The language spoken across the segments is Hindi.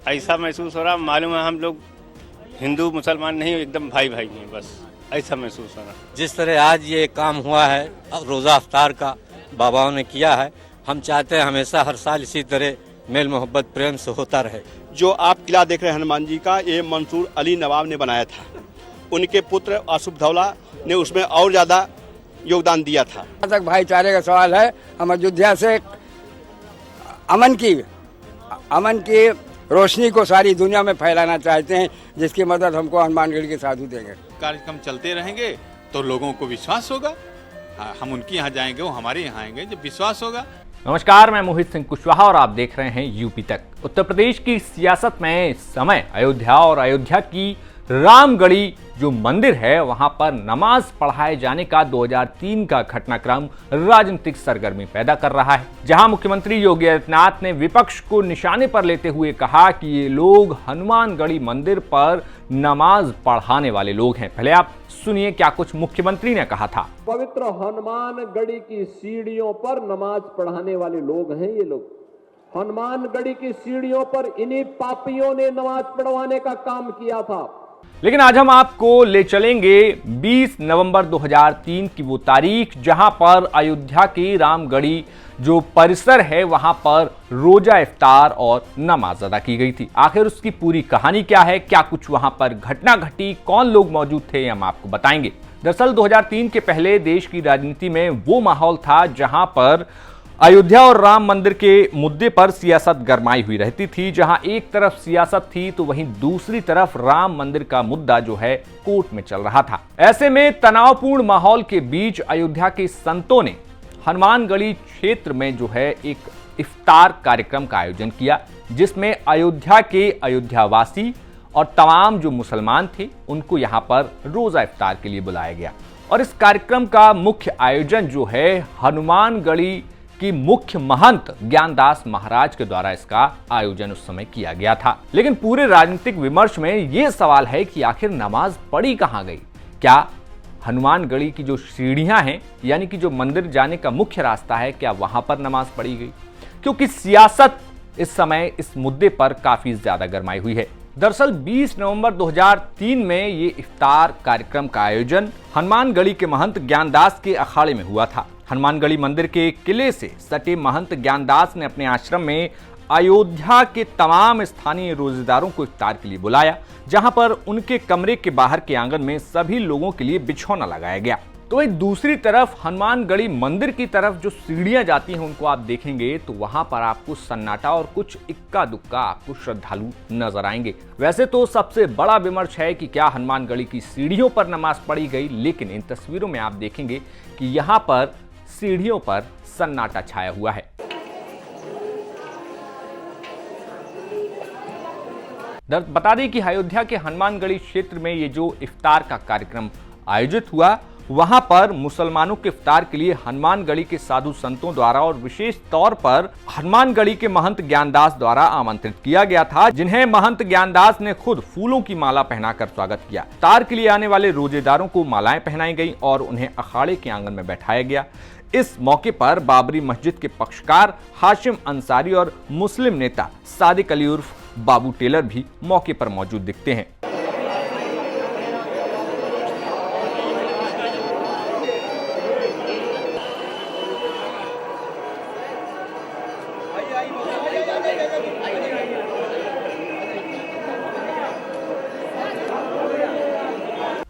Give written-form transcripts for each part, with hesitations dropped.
ऐसा महसूस हो रहा, मालूम है हम लोग हिंदू मुसलमान नहीं, एकदम भाई भाई हैं, बस ऐसा महसूस हो रहा। जिस तरह आज ये काम हुआ है रोज़ा अफ्तार का बाबाओं ने किया है, हम चाहते हैं हमेशा हर साल इसी तरह मेल मोहब्बत प्रेम से होता रहे। जो आप किला देख रहे हैं हनुमान जी का, ये मंसूर अली नवाब ने बनाया था। उनके पुत्र आसुफदौला ने उसमें और ज़्यादा योगदान दिया था। जहाँ तक भाईचारे का सवाल है, हम अयोध्या से अमन की रोशनी को सारी दुनिया में फैलाना चाहते हैं, जिसकी मदद हमको हनुमानगढ़ी के साधु देंगे। कार्यक्रम चलते रहेंगे तो लोगों को विश्वास होगा, हम उनके यहाँ जाएंगे, वो हमारे यहाँ आएंगे, जब विश्वास होगा। नमस्कार, मैं मोहित सिंह कुशवाहा और आप देख रहे हैं यूपी तक। उत्तर प्रदेश की सियासत में इस समय अयोध्या और अयोध्या की रामगढ़ी जो मंदिर है वहां पर नमाज पढ़ाए जाने का 2003 का घटनाक्रम राजनीतिक सरगर्मी पैदा कर रहा है, जहां मुख्यमंत्री योगी आदित्यनाथ ने विपक्ष को निशाने पर लेते हुए कहा कि ये लोग हनुमानगढ़ी मंदिर पर नमाज पढ़ाने वाले लोग हैं। पहले आप सुनिए क्या कुछ मुख्यमंत्री ने कहा था। पवित्र हनुमानगढ़ी की सीढ़ियों पर नमाज पढ़ाने वाले लोग हैं ये लोग। हनुमानगढ़ी की सीढ़ियों पर इन्हीं पापियों ने नमाज पढ़वाने का काम किया था। लेकिन आज हम आपको ले चलेंगे 20 नवंबर 2003 की वो तारीख जहां पर अयोध्या की रामगढ़ी जो परिसर है वहां पर रोजा इफ्तार और नमाज अदा की गई थी। आखिर उसकी पूरी कहानी क्या है, क्या कुछ वहां पर घटना घटी, कौन लोग मौजूद थे, हम आपको बताएंगे। दरअसल 2003 के पहले देश की राजनीति में वो माहौल था जहां पर अयोध्या और राम मंदिर के मुद्दे पर सियासत गरमाई हुई रहती थी। जहां एक तरफ सियासत थी तो वहीं दूसरी तरफ राम मंदिर का मुद्दा जो है कोर्ट में चल रहा था। ऐसे में तनावपूर्ण माहौल के बीच अयोध्या के संतों ने हनुमानगढ़ी क्षेत्र में जो है एक इफ्तार कार्यक्रम का आयोजन किया, जिसमें अयोध्या के अयोध्यावासी और तमाम जो मुसलमान थे उनको यहां पर रोजा इफ्तार के लिए बुलाया गया। और इस कार्यक्रम का मुख्य आयोजन जो है हनुमानगढ़ी कि मुख्य महंत ज्ञानदास महाराज के द्वारा इसका आयोजन उस समय किया गया था। लेकिन पूरे राजनीतिक विमर्श में यह सवाल है कि आखिर नमाज पढ़ी कहां गई। क्या हनुमानगढ़ी की जो सीढ़ियां हैं, यानी कि जो मंदिर जाने का मुख्य रास्ता है, क्या वहां पर नमाज पढ़ी गई? क्योंकि सियासत इस समय इस मुद्दे पर काफी ज्यादा गरमाई हुई है। दरअसल 20 नवंबर 2003 में ये इफ्तार कार्यक्रम का आयोजन हनुमानगढ़ी के महंत ज्ञानदास के अखाड़े में हुआ था। हनुमानगढ़ी मंदिर के किले से सटे महंत ज्ञानदास ने अपने आश्रम में अयोध्या के तमाम स्थानीय रोजेदारों को इफ्तार के लिए बुलाया, जहां पर उनके कमरे के बाहर के आंगन में सभी लोगों के लिए बिछौना लगाया गया। तो एक दूसरी तरफ हनुमानगढ़ी मंदिर की तरफ जो सीढ़ियां जाती हैं उनको आप देखेंगे तो वहां पर आपको सन्नाटा और कुछ इक्का दुक्का आपको श्रद्धालु नजर आएंगे। वैसे तो सबसे बड़ा विमर्श है कि क्या हनुमानगढ़ी की सीढ़ियों पर नमाज पढ़ी गई, लेकिन इन तस्वीरों में आप देखेंगे कि यहाँ पर सीढ़ियों पर सन्नाटा छाया हुआ है। बता दें कि अयोध्या के हनुमानगढ़ी क्षेत्र में ये जो इफ्तार का कार्यक्रम आयोजित हुआ, वहां पर मुसलमानों के इफ्तार के लिए हनुमानगढ़ी के साधु संतों द्वारा और विशेष तौर पर हनुमानगढ़ी के महंत ज्ञानदास द्वारा आमंत्रित किया गया था, जिन्हें महंत ज्ञानदास ने खुद फूलों की माला पहनाकर स्वागत किया। इफ्तार के लिए आने वाले रोजेदारों को मालाएं पहनाई गई और उन्हें अखाड़े के आंगन में बैठाया गया। इस मौके पर बाबरी मस्जिद के पक्षकार हाशिम अंसारी और मुस्लिम नेता सादिक अली उर्फ बाबू टेलर भी मौके पर मौजूद दिखते हैं।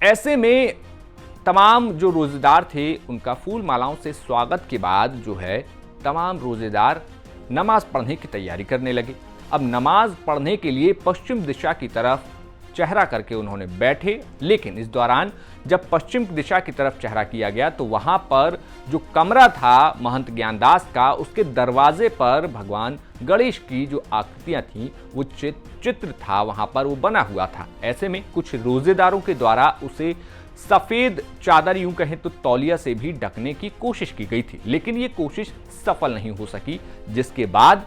ऐसे में तमाम जो रोजेदार थे उनका फूल मालाओं से स्वागत के बाद जो है तमाम रोजेदार नमाज पढ़ने की तैयारी करने लगे। अब नमाज पढ़ने के लिए पश्चिम दिशा की तरफ चेहरा करके उन्होंने बैठे, लेकिन इस दौरान जब पश्चिम दिशा की तरफ चेहरा किया गया तो वहां पर जो कमरा था महंत ज्ञानदास का, उसके दरवाजे पर भगवान गणेश की जो आकृतियां थी वो चित्र था वहां पर वो बना हुआ था। ऐसे में कुछ रोजेदारों के द्वारा उसे सफेद चादर, यूं कहें तो तौलिया से भी ढकने की कोशिश की गई थी, लेकिन ये कोशिश सफल नहीं हो सकी, जिसके बाद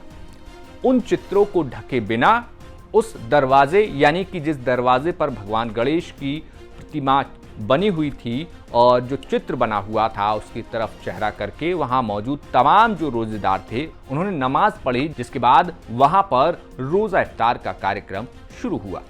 उन चित्रों को ढके बिना उस दरवाजे, यानी कि जिस दरवाजे पर भगवान गणेश की प्रतिमा बनी हुई थी और जो चित्र बना हुआ था उसकी तरफ चेहरा करके वहां मौजूद तमाम जो रोजेदार थे उन्होंने नमाज पढ़ी, जिसके बाद वहां पर रोजा इफ्तार का कार्यक्रम शुरू हुआ।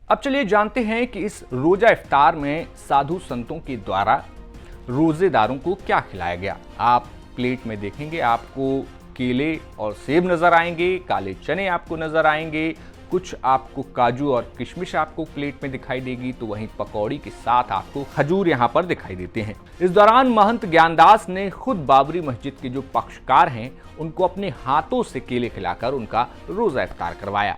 अब चलिए जानते हैं कि इस रोजा इफ्तार में साधु संतों के द्वारा रोजेदारों को क्या खिलाया गया। आप प्लेट में देखेंगे आपको केले और सेब नजर आएंगे, काले चने आपको नजर आएंगे, कुछ आपको काजू और किशमिश आपको प्लेट में दिखाई देगी, तो वहीं पकौड़ी के साथ आपको खजूर यहाँ पर दिखाई देते हैं। इस दौरान महंत ज्ञानदास ने खुद बाबरी मस्जिद के जो पक्षकार हैं उनको अपने हाथों से केले खिलाकर उनका रोजा इफ्तार करवाया।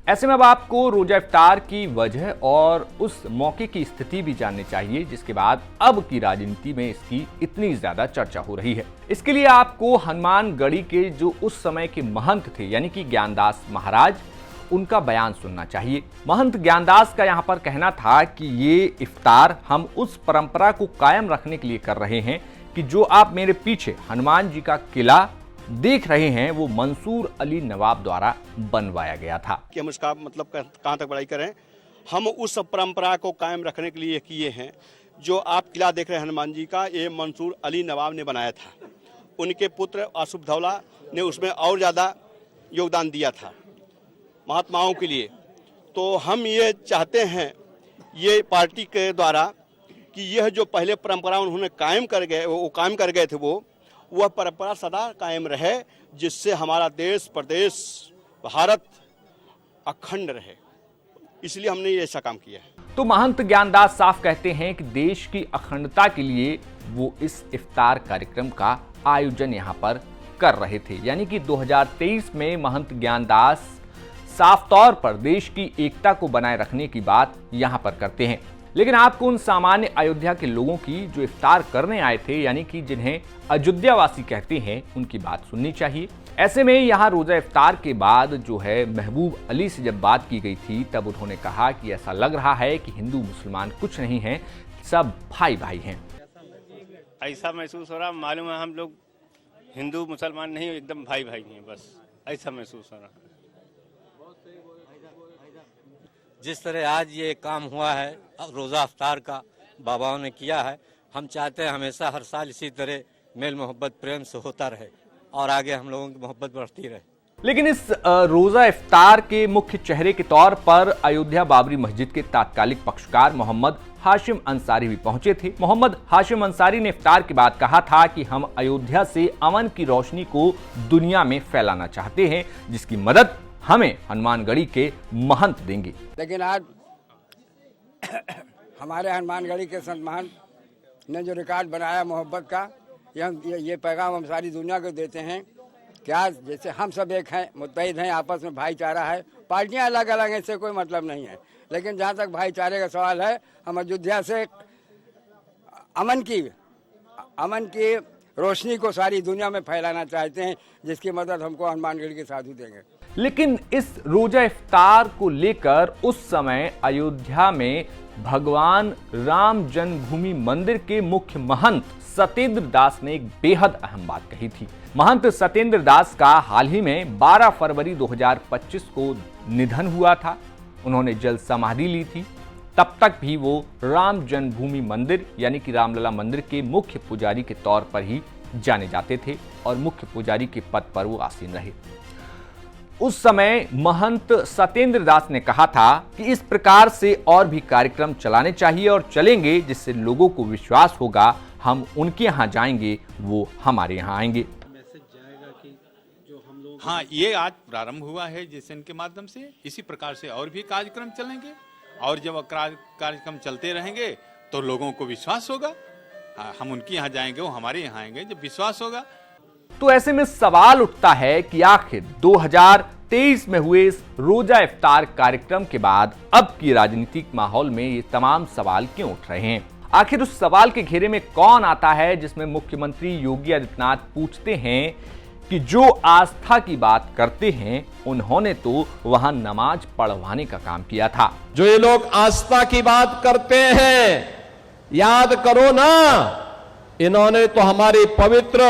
ऐसे में अब आपको रोजा इफ्तार की वजह और उस मौके की स्थिति भी जाननी चाहिए, जिसके बाद अब की राजनीति में इसकी इतनी ज्यादा चर्चा हो रही है। इसके लिए आपको हनुमानगढ़ी के जो उस समय के महंत थे यानी कि ज्ञानदास महाराज, उनका बयान सुनना चाहिए। महंत ज्ञानदास का यहाँ पर कहना था कि ये इफ्तार हम उस परंपरा को कायम रखने के लिए कर रहे हैं कि जो आप मेरे पीछे हनुमान जी का किला देख रहे हैं वो मंसूर अली नवाब द्वारा बनवाया गया था। कि हम उसका मतलब कहाँ तक बड़ाई करें, हम उस परंपरा को कायम रखने के लिए किए हैं। जो आप किला देख रहे हैं हनुमान जी का, ये मंसूर अली नवाब ने बनाया था। उनके पुत्र आसुफदौला ने उसमें और ज़्यादा योगदान दिया था महात्माओं के लिए। तो हम ये चाहते हैं ये पार्टी के द्वारा कि यह जो पहले परंपरा उन्होंने कायम कर गए थे वह परंपरा सदा कायम रहे, जिससे हमारा देश प्रदेश भारत अखंड रहे। इसलिए हमने ये ऐसा काम किया है। तो महंत ज्ञानदास साफ कहते हैं कि देश की अखंडता के लिए वो इस इफ्तार कार्यक्रम का आयोजन यहाँ पर कर रहे थे। यानी कि 2023 में महंत ज्ञानदास साफ तौर पर देश की एकता को बनाए रखने की बात यहाँ पर करते हैं। लेकिन आपको उन सामान्य अयोध्या के लोगों की जो इफ्तार करने आए थे यानी कि जिन्हें अयोध्यावासी कहते हैं, उनकी बात सुननी चाहिए। ऐसे में यहाँ रोजा इफ्तार के बाद जो है महबूब अली से जब बात की गई थी तब उन्होंने कहा कि ऐसा लग रहा है कि हिंदू मुसलमान कुछ नहीं है, सब भाई भाई हैं। ऐसा महसूस हो रहा, मालूम है हम लोग हिंदू मुसलमान नहीं, एकदम भाई भाई हैं, बस ऐसा महसूस हो रहा है। जिस तरह आज ये काम हुआ है रोज़ा इफ्तार का बाबाओं ने किया है, हम चाहते हैं हमेशा हर साल इसी तरह मेल मोहब्बत प्रेम से होता रहे और आगे हम लोगों की मोहब्बत बढ़ती रहे। लेकिन इस रोजा इफ्तार के मुख्य चेहरे के तौर पर अयोध्या बाबरी मस्जिद के तात्कालिक पक्षकार मोहम्मद हाशिम अंसारी भी पहुंचे थे। मोहम्मद हाशिम अंसारी ने इफ्तार के बाद कहा था कि हम अयोध्या से अमन की रोशनी को दुनिया में फैलाना चाहते हैं, जिसकी मदद हमें हनुमानगढ़ी के महंत देंगे। लेकिन आज हमारे हनुमानगढ़ी के संत महंत ने जो रिकॉर्ड बनाया मोहब्बत का, ये पैगाम हम सारी दुनिया को देते हैं कि आज जैसे हम सब एक हैं, मुत्तहिद हैं, आपस में भाईचारा है। पार्टियां अलग अलग हैं, इससे कोई मतलब नहीं है, लेकिन जहाँ तक भाईचारे का सवाल है, हम अयोध्या से अमन की रोशनी को सारी दुनिया में फैलाना चाहते हैं, जिसकी मदद हमको हनुमानगढ़ी के साधु देंगे। लेकिन इस रोजा इफ्तार को लेकर उस समय अयोध्या में भगवान राम जन्मभूमि मंदिर के मुख्य महंत सतेंद्र दास ने एक बेहद अहम बात कही थी। महंत सतेंद्र दास का हाल ही में 12 फरवरी 2025 को निधन हुआ था। उन्होंने जल समाधि ली थी। तब तक भी वो राम जन्मभूमि मंदिर यानी कि रामलला मंदिर के मुख्य पुजारी के तौर पर ही जाने जाते थे और मुख्य पुजारी के पद पर वो आसीन रहे। उस समय महंत सतेंद्र दास ने कहा था कि इस प्रकार से और भी कार्यक्रम चलाने चाहिए और चलेंगे, जिससे लोगों को विश्वास होगा हम उनके यहाँ जाएंगे, वो हमारे यहाँ आएंगे। हाँ, ये आज प्रारंभ हुआ है जिस इनके माध्यम से इसी प्रकार से और भी कार्यक्रम चलेंगे और जब कार्यक्रम चलते रहेंगे तो लोगों को विश्वास होगा। हम उनके यहाँ जाएंगे, वो हमारे यहाँ आएंगे, जब विश्वास होगा। तो ऐसे में सवाल उठता है कि आखिर 2023 में हुए इस रोजा इफ्तार कार्यक्रम के बाद अब की राजनीतिक माहौल में ये तमाम सवाल क्यों उठ रहे हैं? आखिर उस सवाल के घेरे में कौन आता है जिसमें मुख्यमंत्री योगी आदित्यनाथ पूछते हैं कि जो आस्था की बात करते हैं उन्होंने तो वहां नमाज पढ़वाने का काम किया था। जो ये लोग आस्था की बात करते हैं, याद करो ना, इन्होंने तो हमारी पवित्र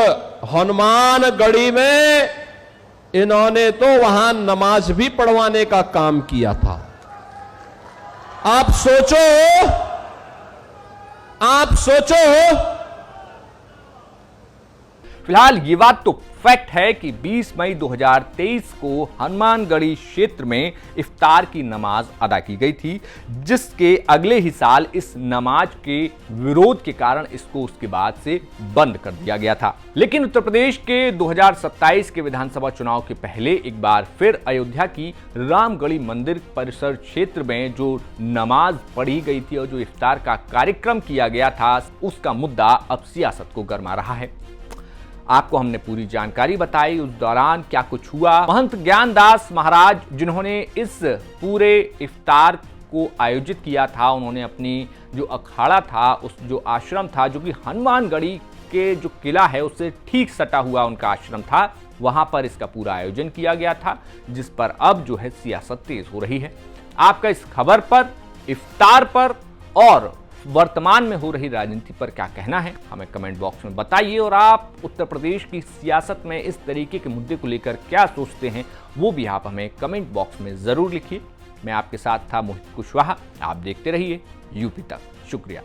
हनुमानगढ़ी में इन्होंने तो वहां नमाज भी पढ़वाने का काम किया था। आप सोचो। फिलहाल ये बात तो फैक्ट है कि 20 मई 2023 को हनुमानगढ़ी क्षेत्र में इफ्तार की नमाज अदा की गई थी, जिसके अगले ही साल इस नमाज के विरोध के कारण इसको उसके बाद से बंद कर दिया गया था। लेकिन उत्तर प्रदेश के 2027 के विधानसभा चुनाव के पहले एक बार फिर अयोध्या की रामगढ़ी मंदिर परिसर क्षेत्र में जो नमाज पढ़ी गई थी और जो इफ्तार का कार्यक्रम किया गया था, उसका मुद्दा अब सियासत को गरमा रहा है। आपको हमने पूरी जानकारी बताई उस दौरान क्या कुछ हुआ। महंत ज्ञानदास महाराज, जिन्होंने इस पूरे इफ्तार को आयोजित किया था, उन्होंने अपनी जो अखाड़ा था, उस जो आश्रम था, जो कि हनुमानगढ़ी के जो किला है उससे ठीक सटा हुआ उनका आश्रम था, वहां पर इसका पूरा आयोजन किया गया था, जिस पर अब जो है सियासत तेज हो रही है। आपका इस खबर पर, इफ्तार पर और वर्तमान में हो रही राजनीति पर क्या कहना है, हमें कमेंट बॉक्स में बताइए। और आप उत्तर प्रदेश की सियासत में इस तरीके के मुद्दे को लेकर क्या सोचते हैं, वो भी आप हमें कमेंट बॉक्स में जरूर लिखिए। मैं आपके साथ था मोहित कुशवाहा। आप देखते रहिए यूपी तक। शुक्रिया।